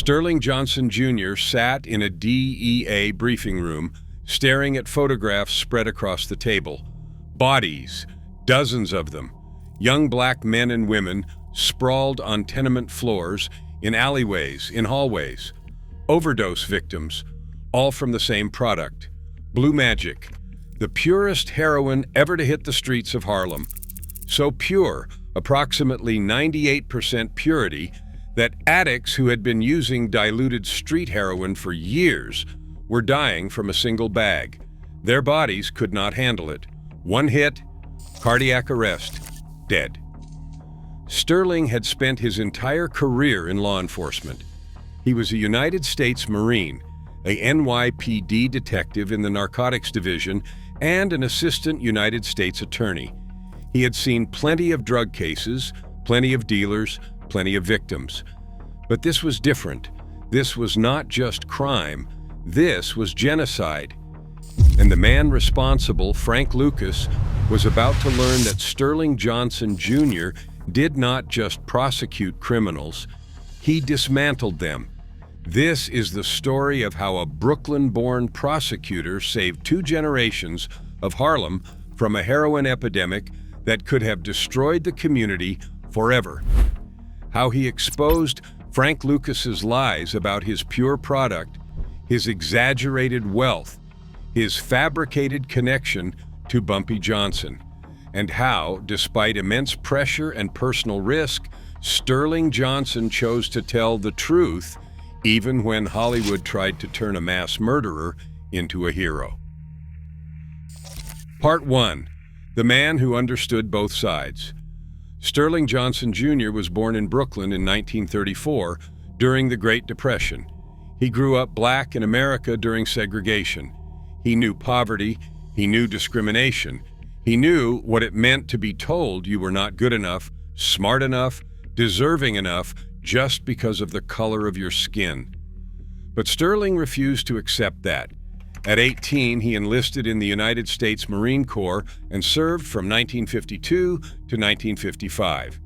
Sterling Johnson Jr. sat in a DEA briefing room, staring at photographs spread across the table. Bodies, dozens of them, young black men and women sprawled on tenement floors, in alleyways, in hallways. Overdose victims, all from the same product. Blue Magic, the purest heroin ever to hit the streets of Harlem. So pure, approximately 98% purity, that addicts who had been using diluted street heroin for years were dying from a single bag. Their bodies could not handle it. One hit, cardiac arrest, dead. Sterling had spent his entire career in law enforcement. He was a United States Marine, a NYPD detective in the Narcotics Division, and an assistant United States attorney. He had seen plenty of drug cases, plenty of dealers, plenty of victims. But this was different. This was not just crime. This was genocide. And the man responsible, Frank Lucas, was about to learn that Sterling Johnson Jr. did not just prosecute criminals, he dismantled them. This is the story of how a Brooklyn-born prosecutor saved 2 generations of Harlem from a heroin epidemic that could have destroyed the community forever. How he exposed Frank Lucas's lies about his pure product, his exaggerated wealth, his fabricated connection to Bumpy Johnson, and how, despite immense pressure and personal risk, Sterling Johnson chose to tell the truth even when Hollywood tried to turn a mass murderer into a hero. Part 1. The man who understood both sides. Sterling Johnson Jr. was born in Brooklyn in 1934 during the Great Depression. He grew up black in America during segregation. He knew poverty, he knew discrimination. He knew what it meant to be told you were not good enough, smart enough, deserving enough just because of the color of your skin. But Sterling refused to accept that. At 18, he enlisted in the United States Marine Corps and served from 1952 to 1955.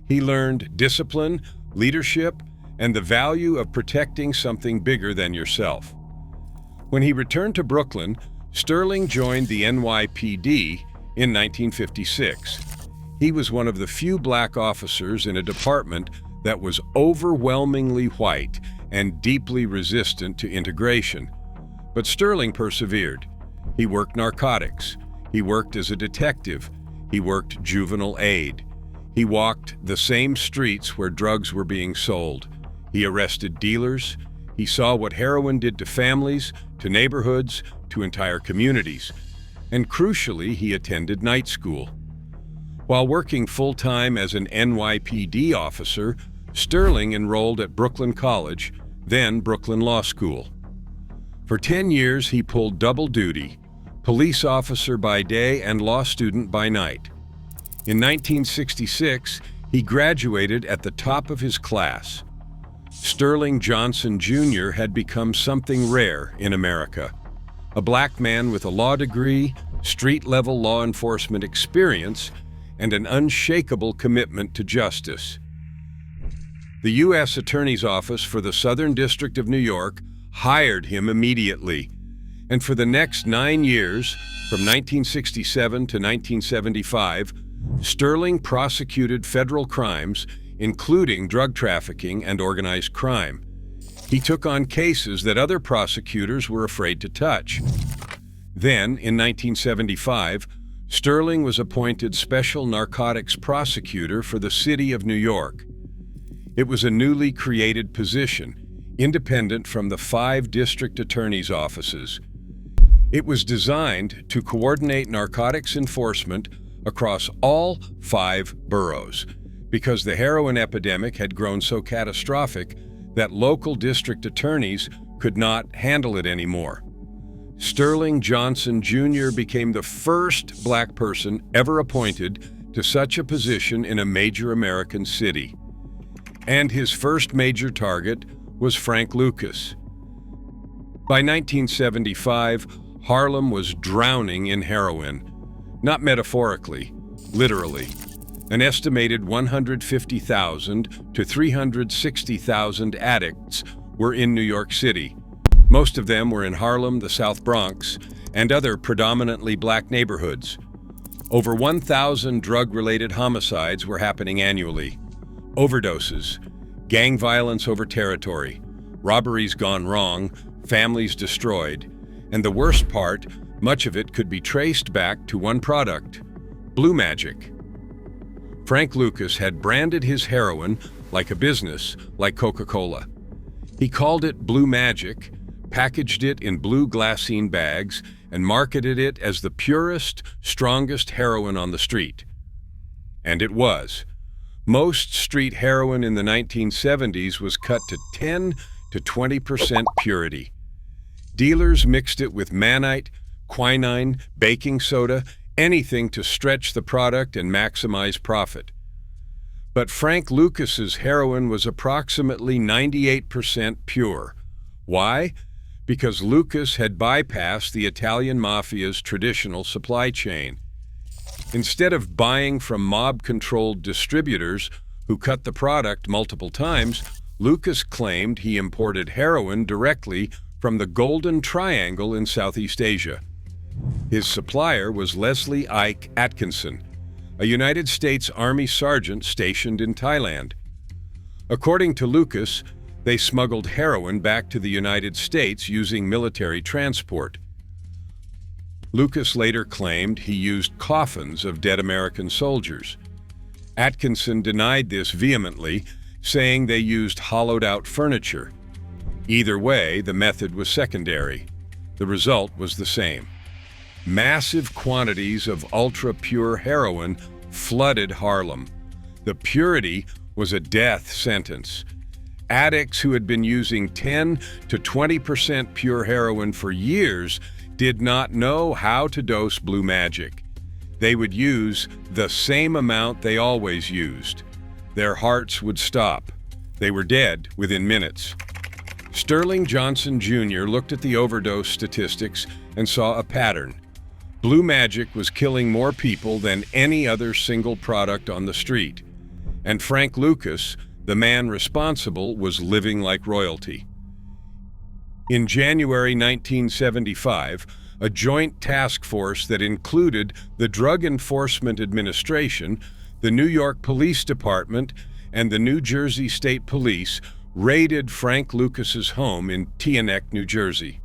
He learned discipline, leadership, and the value of protecting something bigger than yourself. When he returned to Brooklyn, Sterling joined the NYPD in 1956. He was one of the few black officers in a department that was overwhelmingly white and deeply resistant to integration. But Sterling persevered. He worked narcotics. He worked as a detective. He worked juvenile aid. He walked the same streets where drugs were being sold. He arrested dealers. He saw what heroin did to families, to neighborhoods, to entire communities. And crucially, he attended night school. While working full-time as an NYPD officer, Sterling enrolled at Brooklyn College, then Brooklyn Law School. For 10 years, he pulled double duty, police officer by day and law student by night. In 1966, he graduated at the top of his class. Sterling Johnson Jr. had become something rare in America. A black man with a law degree, street-level law enforcement experience, and an unshakable commitment to justice. The U.S. Attorney's Office for the Southern District of New York hired him immediately, and for the next 9 years, from 1967 to 1975, Sterling prosecuted federal crimes, including drug trafficking and organized crime. He took on cases that other prosecutors were afraid to touch. Then, in 1975, Sterling was appointed Special Narcotics Prosecutor for the city of New York. It was a newly created position, independent from the 5 district attorneys' offices. It was designed to coordinate narcotics enforcement across all 5 boroughs, because the heroin epidemic had grown so catastrophic that local district attorneys could not handle it anymore. Sterling Johnson Jr. became the first black person ever appointed to such a position in a major American city. And his first major target was Frank Lucas. By 1975, Harlem was drowning in heroin, not metaphorically, literally. An estimated 150,000 to 360,000 addicts were in New York City. Most of them were in Harlem, the South Bronx, and other predominantly black neighborhoods. Over 1,000 drug-related homicides were happening annually. Overdoses, gang violence over territory, robberies gone wrong, families destroyed, and the worst part, much of it could be traced back to one product: Blue Magic. Frank Lucas had branded his heroin like a business, like Coca-Cola. He called it Blue Magic, packaged it in blue glassine bags, and marketed it as the purest, strongest heroin on the street. And it was. Most street heroin in the 1970s was cut to 10 to 20% purity. Dealers mixed it with mannite, quinine, baking soda, anything to stretch the product and maximize profit. But Frank Lucas's heroin was approximately 98% pure. Why? Because Lucas had bypassed the Italian mafia's traditional supply chain. Instead of buying from mob-controlled distributors who cut the product multiple times, Lucas claimed he imported heroin directly from the Golden Triangle in Southeast Asia. His supplier was Leslie Ike Atkinson, a United States Army sergeant stationed in Thailand. According to Lucas, they smuggled heroin back to the United States using military transport. Lucas later claimed he used coffins of dead American soldiers. Atkinson denied this vehemently, saying they used hollowed-out furniture. Either way, the method was secondary. The result was the same. Massive quantities of ultra-pure heroin flooded Harlem. The purity was a death sentence. Addicts who had been using 10 to 20% pure heroin for years did not know how to dose Blue Magic. They would use the same amount they always used. Their hearts would stop. They were dead within minutes. Sterling Johnson Jr. looked at the overdose statistics and saw a pattern. Blue Magic was killing more people than any other single product on the street. And Frank Lucas, the man responsible, was living like royalty. In January 1975, a joint task force that included the Drug Enforcement Administration, the New York Police Department, and the New Jersey State Police raided Frank Lucas's home in Teaneck, New Jersey.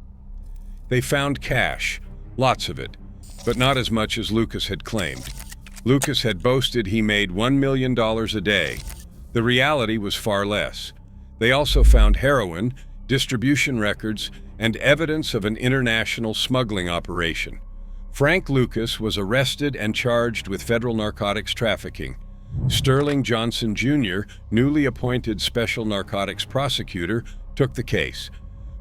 They found cash, lots of it, but not as much as Lucas had claimed. Lucas had boasted he made $1 million a day. The reality was far less. They also found heroin, distribution records, and evidence of an international smuggling operation. Frank Lucas was arrested and charged with federal narcotics trafficking. Sterling Johnson Jr., newly appointed special narcotics prosecutor, took the case.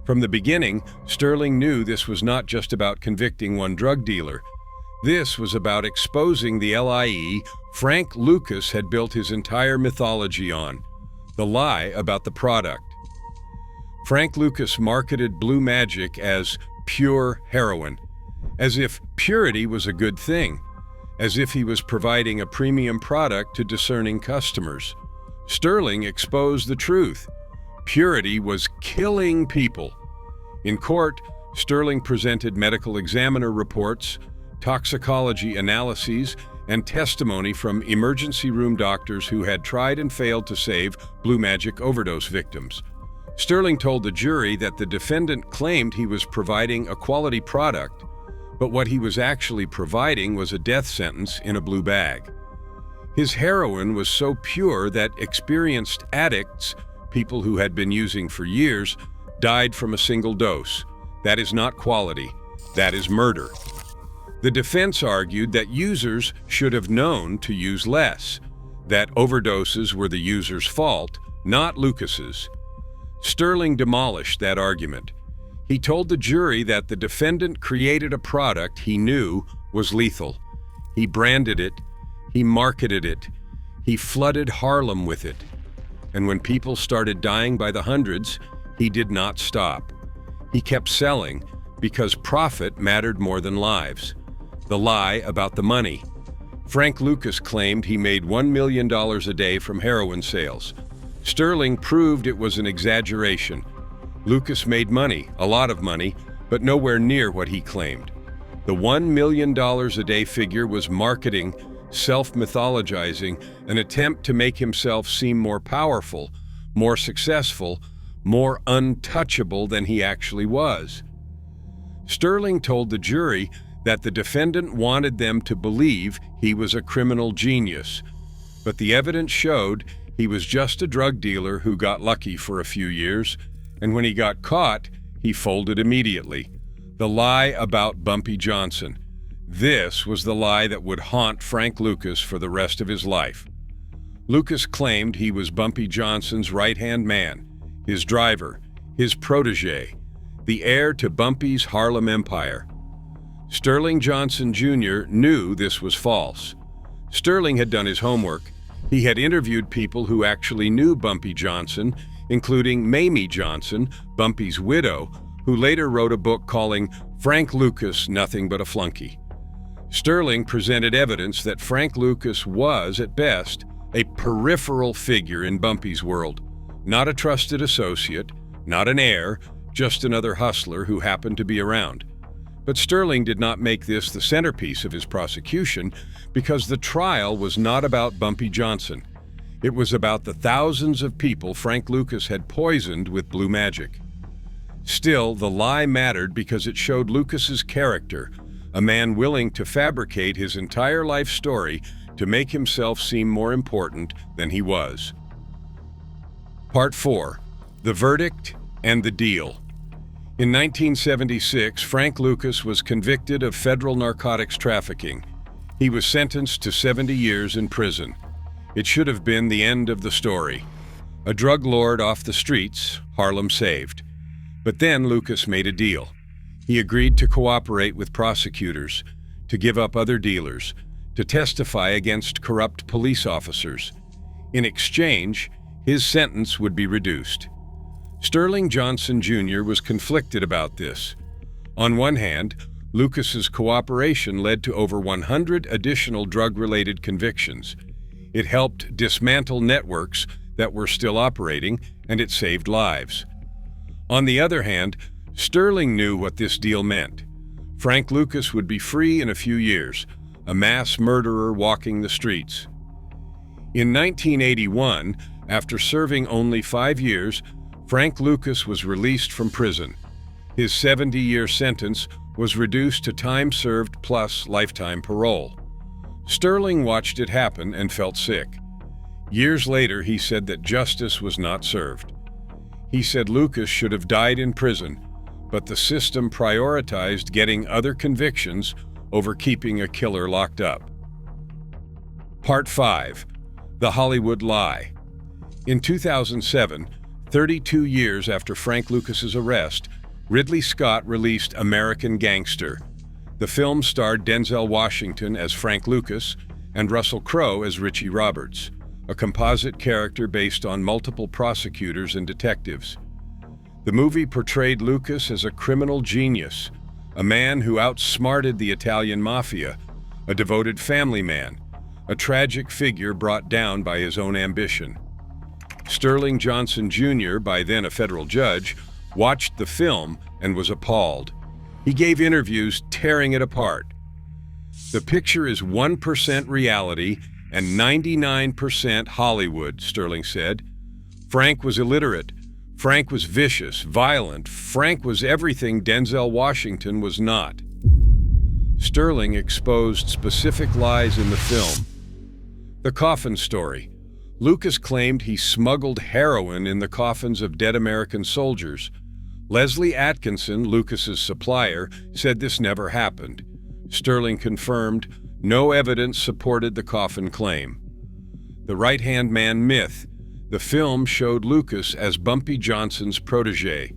From the beginning, Sterling knew this was not just about convicting one drug dealer. This was about exposing the LIE Frank Lucas had built his entire mythology on, the lie about the product. Frank Lucas marketed Blue Magic as pure heroin, as if purity was a good thing, as if he was providing a premium product to discerning customers. Sterling exposed the truth. Purity was killing people. In court, Sterling presented medical examiner reports, toxicology analyses, and testimony from emergency room doctors who had tried and failed to save Blue Magic overdose victims. Sterling told the jury that the defendant claimed he was providing a quality product, but what he was actually providing was a death sentence in a blue bag. His heroin was so pure that experienced addicts, people who had been using for years, died from a single dose. That is not quality. That is murder. The defense argued that users should have known to use less, that overdoses were the user's fault, not Lucas's. Sterling demolished that argument. He told the jury that the defendant created a product he knew was lethal. He branded it, he marketed it, he flooded Harlem with it. And when people started dying by the hundreds, he did not stop. He kept selling because profit mattered more than lives. The lie about the money. Frank Lucas claimed he made $1 million a day from heroin sales. Sterling proved it was an exaggeration. Lucas made money, a lot of money, but nowhere near what he claimed. The $1 million a day figure was marketing, self-mythologizing, an attempt to make himself seem more powerful, more successful, more untouchable than he actually was. Sterling told the jury that the defendant wanted them to believe he was a criminal genius, but the evidence showed he was just a drug dealer who got lucky for a few years, and when he got caught, he folded immediately. The lie about Bumpy Johnson. This was the lie that would haunt Frank Lucas for the rest of his life. Lucas claimed he was Bumpy Johnson's right-hand man, his driver, his protege, the heir to Bumpy's Harlem empire. Sterling Johnson Jr. knew this was false. Sterling had done his homework. He had interviewed people who actually knew Bumpy Johnson, including Mamie Johnson, Bumpy's widow, who later wrote a book calling Frank Lucas Nothing But a Flunky. Sterling presented evidence that Frank Lucas was, at best, a peripheral figure in Bumpy's world, not a trusted associate, not an heir, just another hustler who happened to be around. But Sterling did not make this the centerpiece of his prosecution because the trial was not about Bumpy Johnson. It was about the thousands of people Frank Lucas had poisoned with blue magic. Still, the lie mattered because it showed Lucas's character, a man willing to fabricate his entire life story to make himself seem more important than he was. Part 4. The Verdict and the Deal. In 1976, Frank Lucas was convicted of federal narcotics trafficking. He was sentenced to 70 years in prison. It should have been the end of the story. A drug lord off the streets, Harlem saved. But then Lucas made a deal. He agreed to cooperate with prosecutors, to give up other dealers, to testify against corrupt police officers. In exchange, his sentence would be reduced. Sterling Johnson Jr. was conflicted about this. On one hand, Lucas's cooperation led to over 100 additional drug-related convictions. It helped dismantle networks that were still operating, and it saved lives. On the other hand, Sterling knew what this deal meant. Frank Lucas would be free in a few years, a mass murderer walking the streets. In 1981, after serving only 5 years, Frank Lucas was released from prison. His 70-year sentence was reduced to time served plus lifetime parole. Sterling watched it happen and felt sick. Years later, he said that justice was not served. He said Lucas should have died in prison, but the system prioritized getting other convictions over keeping a killer locked up. Part 5. The Hollywood Lie. In 2007, 32 years after Frank Lucas's arrest, Ridley Scott released American Gangster. The film starred Denzel Washington as Frank Lucas and Russell Crowe as Richie Roberts, a composite character based on multiple prosecutors and detectives. The movie portrayed Lucas as a criminal genius, a man who outsmarted the Italian mafia, a devoted family man, a tragic figure brought down by his own ambition. Sterling Johnson Jr., by then a federal judge, watched the film and was appalled. He gave interviews tearing it apart. The picture is 1% reality and 99% Hollywood, Sterling said. Frank was illiterate. Frank was vicious, violent. Frank was everything Denzel Washington was not. Sterling exposed specific lies in the film. The coffin story. Lucas claimed he smuggled heroin in the coffins of dead American soldiers. Leslie Atkinson, Lucas's supplier, said this never happened. Sterling confirmed no evidence supported the coffin claim. The right-hand man myth. The film showed Lucas as Bumpy Johnson's protege.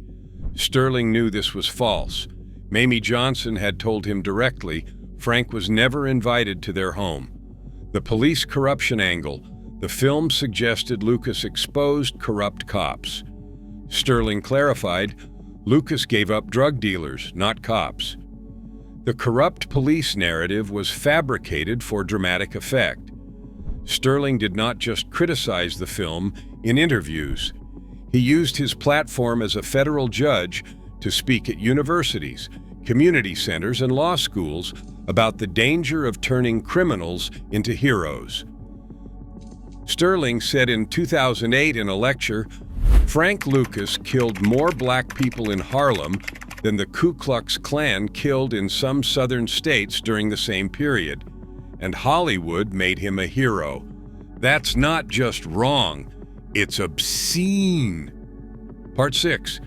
Sterling knew this was false. Mamie Johnson had told him directly Frank was never invited to their home. The police corruption angle. The film suggested Lucas exposed corrupt cops. Sterling clarified, Lucas gave up drug dealers, not cops. The corrupt police narrative was fabricated for dramatic effect. Sterling did not just criticize the film in interviews. He used his platform as a federal judge to speak at universities, community centers, and law schools about the danger of turning criminals into heroes. Sterling said in 2008 in a lecture, "Frank Lucas killed more black people in Harlem than the Ku Klux Klan killed in some southern states during the same period, and Hollywood made him a hero. That's not just wrong, it's obscene." Part 6.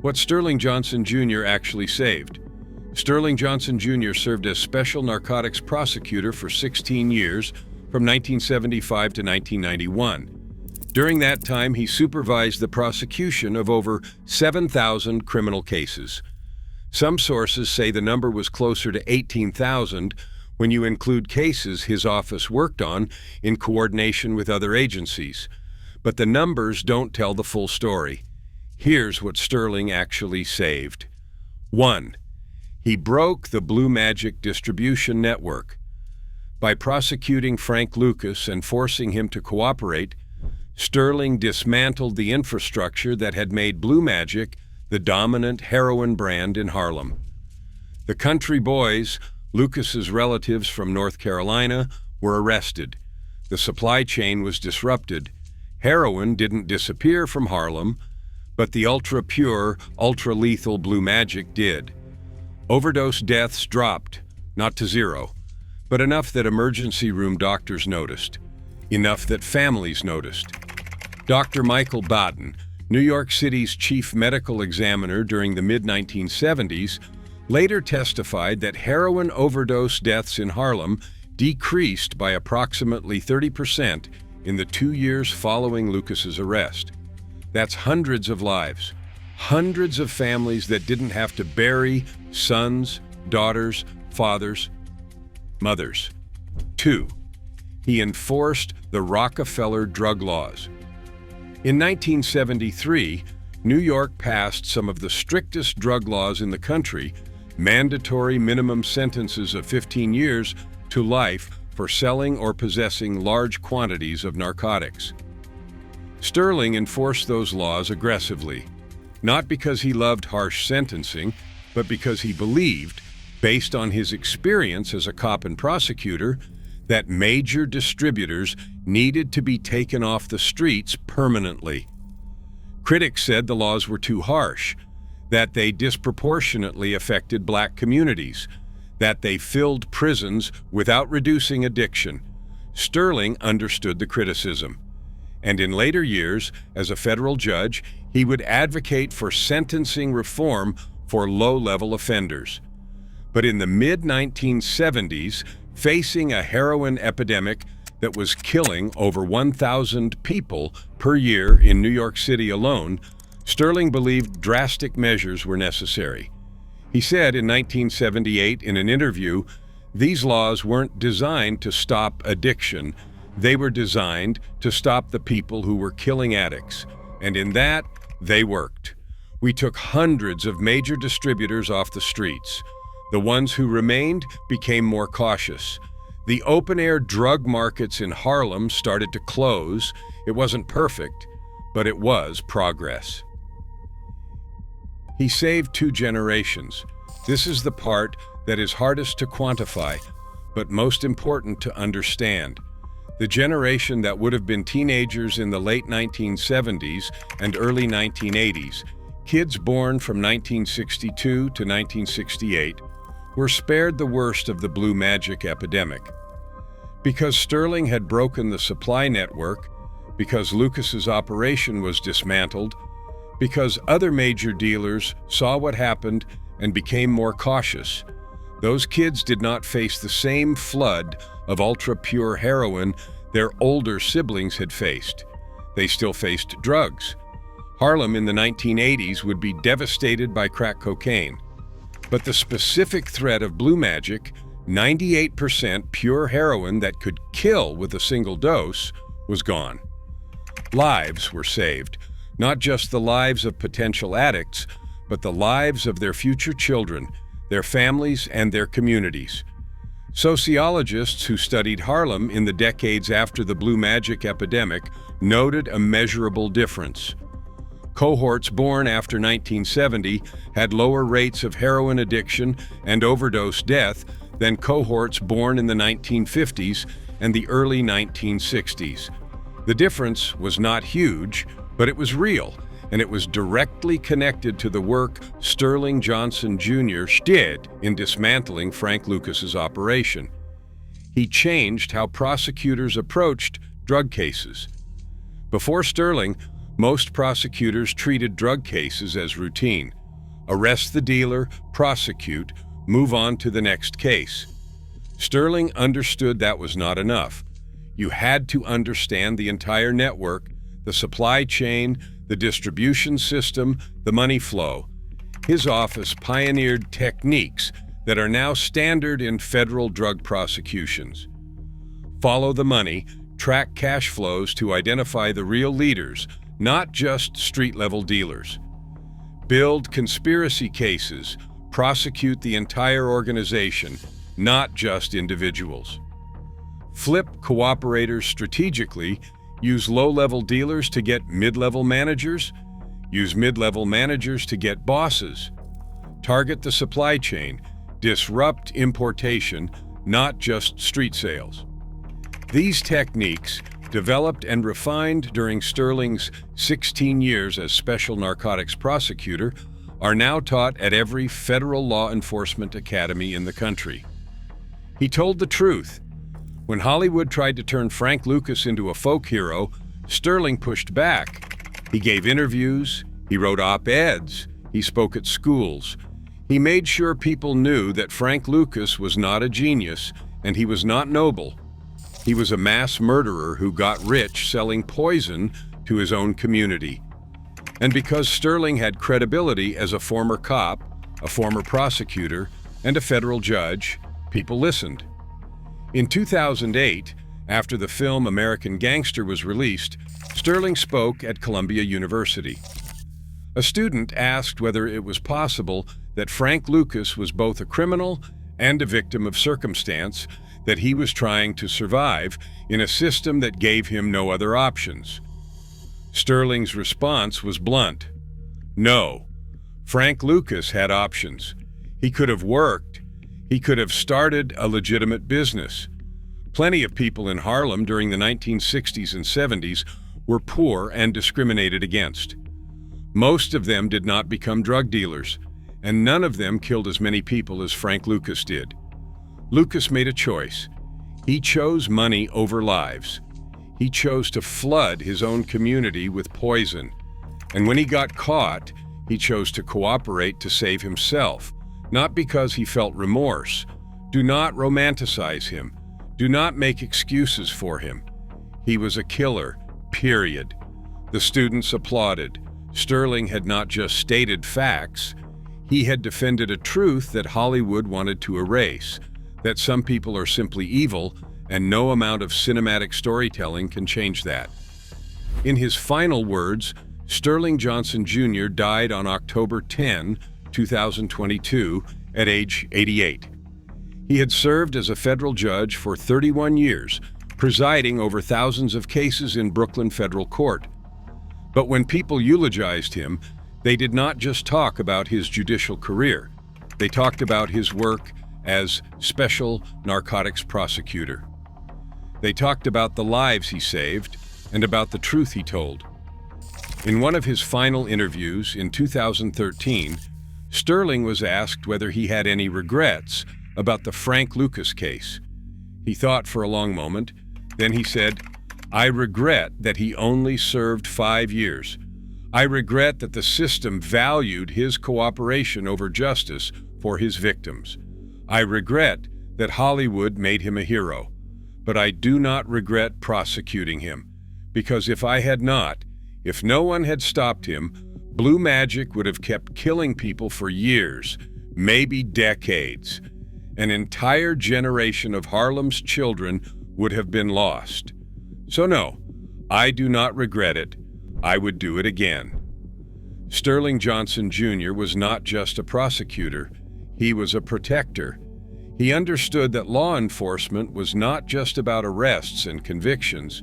What Sterling Johnson Jr. actually saved. Sterling Johnson Jr. served as Special Narcotics Prosecutor for 16 years, from 1975 to 1991. During that time, he supervised the prosecution of over 7,000 criminal cases. Some sources say the number was closer to 18,000 when you include cases his office worked on in coordination with other agencies. But the numbers don't tell the full story. Here's what Sterling actually saved. 1. He broke the Blue Magic distribution network. By prosecuting Frank Lucas and forcing him to cooperate, Sterling dismantled the infrastructure that had made Blue Magic the dominant heroin brand in Harlem. The country boys, Lucas's relatives from North Carolina, were arrested. The supply chain was disrupted. Heroin didn't disappear from Harlem, but the ultra-pure, ultra-lethal Blue Magic did. Overdose deaths dropped, not to zero, but enough that emergency room doctors noticed, enough that families noticed. Dr. Michael Batten, New York City's chief medical examiner during the mid-1970s, later testified that heroin overdose deaths in Harlem decreased by approximately 30% in the 2 years following Lucas's arrest. That's hundreds of lives, hundreds of families that didn't have to bury sons, daughters, fathers, mothers. 2. He enforced the Rockefeller drug laws. In 1973, New York passed some of the strictest drug laws in the country, mandatory minimum sentences of 15 years to life for selling or possessing large quantities of narcotics. Sterling enforced those laws aggressively, not because he loved harsh sentencing, but because he believed, based on his experience as a cop and prosecutor, that major distributors needed to be taken off the streets permanently. Critics said the laws were too harsh, that they disproportionately affected black communities, that they filled prisons without reducing addiction. Sterling understood the criticism, and in later years, as a federal judge, he would advocate for sentencing reform for low-level offenders. But in the mid-1970s, facing a heroin epidemic that was killing over 1,000 people per year in New York City alone, Sterling believed drastic measures were necessary. He said in 1978 in an interview, "These laws weren't designed to stop addiction. They were designed to stop the people who were killing addicts. And in that, they worked. We took hundreds of major distributors off the streets. The ones who remained became more cautious. The open-air drug markets in Harlem started to close. It wasn't perfect, but it was progress." He saved 2 generations. This is the part that is hardest to quantify, but most important to understand. The generation that would have been teenagers in the late 1970s and early 1980s, kids born from 1962 to 1968, were spared the worst of the Blue Magic epidemic. Because Sterling had broken the supply network, because Lucas's operation was dismantled, because other major dealers saw what happened and became more cautious, those kids did not face the same flood of ultra-pure heroin their older siblings had faced. They still faced drugs. Harlem in the 1980s would be devastated by crack cocaine. But the specific threat of Blue Magic, 98% pure heroin that could kill with a single dose, was gone. Lives were saved, not just the lives of potential addicts, but the lives of their future children, their families, and their communities. Sociologists who studied Harlem in the decades after the Blue Magic epidemic noted a measurable difference. Cohorts born after 1970 had lower rates of heroin addiction and overdose death than cohorts born in the 1950s and the early 1960s. The difference was not huge, but it was real, and it was directly connected to the work Sterling Johnson Jr. did in dismantling Frank Lucas's operation. He changed how prosecutors approached drug cases. Before Sterling, most prosecutors treated drug cases as routine. Arrest the dealer, prosecute, move on to the next case. Sterling understood that was not enough. You had to understand the entire network, the supply chain, the distribution system, the money flow. His office pioneered techniques that are now standard in federal drug prosecutions. Follow the money, track cash flows to identify the real leaders, not just street-level dealers. Build conspiracy cases, prosecute the entire organization, not just individuals. Flip cooperators strategically, use low-level dealers to get mid-level managers, use mid-level managers to get bosses. Target the supply chain, disrupt importation, not just street sales. These techniques, developed and refined during Sterling's 16 years as Special Narcotics Prosecutor, are now taught at every federal law enforcement academy in the country. He told the truth. When Hollywood tried to turn Frank Lucas into a folk hero, Sterling pushed back. He gave interviews, he wrote op-eds, he spoke at schools. He made sure people knew that Frank Lucas was not a genius and he was not noble. He was a mass murderer who got rich selling poison to his own community. And because Sterling had credibility as a former cop, a former prosecutor, and a federal judge, people listened. In 2008, after the film American Gangster was released, Sterling spoke at Columbia University. A student asked whether it was possible that Frank Lucas was both a criminal and a victim of circumstance, that he was trying to survive in a system that gave him no other options. Sterling's response was blunt. No, Frank Lucas had options. He could have worked. He could have started a legitimate business. Plenty of people in Harlem during the 1960s and 70s were poor and discriminated against. Most of them did not become drug dealers, and none of them killed as many people as Frank Lucas did. Lucas made a choice. He chose money over lives. He chose to flood his own community with poison. And when he got caught, he chose to cooperate to save himself, not because he felt remorse. Do not romanticize him. Do not make excuses for him. He was a killer, period. The students applauded. Sterling had not just stated facts. He had defended a truth that Hollywood wanted to erase, that some people are simply evil, and no amount of cinematic storytelling can change that. In his final words, Sterling Johnson Jr. died on October 10, 2022, at age 88. He had served as a federal judge for 31 years, presiding over thousands of cases in Brooklyn federal court. But when people eulogized him, they did not just talk about his judicial career. They talked about his work as Special Narcotics Prosecutor. They talked about the lives he saved and about the truth he told. In one of his final interviews in 2013, Sterling was asked whether he had any regrets about the Frank Lucas case. He thought for a long moment, then he said, "I regret that he only served 5 years. I regret that the system valued his cooperation over justice for his victims. I regret that Hollywood made him a hero, but I do not regret prosecuting him, because if I had not, if no one had stopped him, blue magic would have kept killing people for years, maybe decades. An entire generation of Harlem's children would have been lost. So no, I do not regret it. I would do it again." Sterling Johnson Jr. was not just a prosecutor. He was a protector. He understood that law enforcement was not just about arrests and convictions.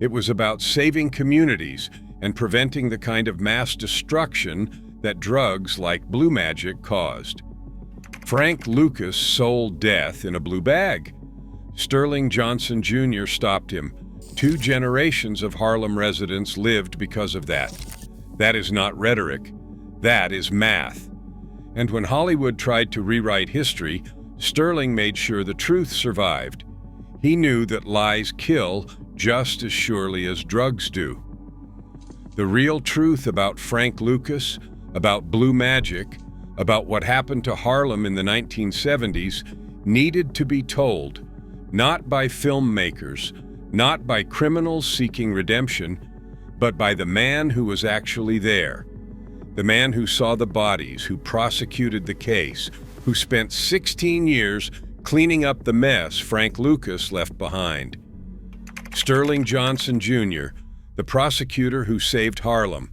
It was about saving communities and preventing the kind of mass destruction that drugs like blue magic caused. Frank Lucas sold death in a blue bag. Sterling Johnson Jr. stopped him. 2 generations of Harlem residents lived because of that. That is not rhetoric. That is math. And when Hollywood tried to rewrite history, Sterling made sure the truth survived. He knew that lies kill just as surely as drugs do. The real truth about Frank Lucas, about blue magic, about what happened to Harlem in the 1970s needed to be told, not by filmmakers, not by criminals seeking redemption, but by the man who was actually there. The man who saw the bodies, who prosecuted the case, who spent 16 years cleaning up the mess Frank Lucas left behind. Sterling Johnson Jr., the prosecutor who saved Harlem,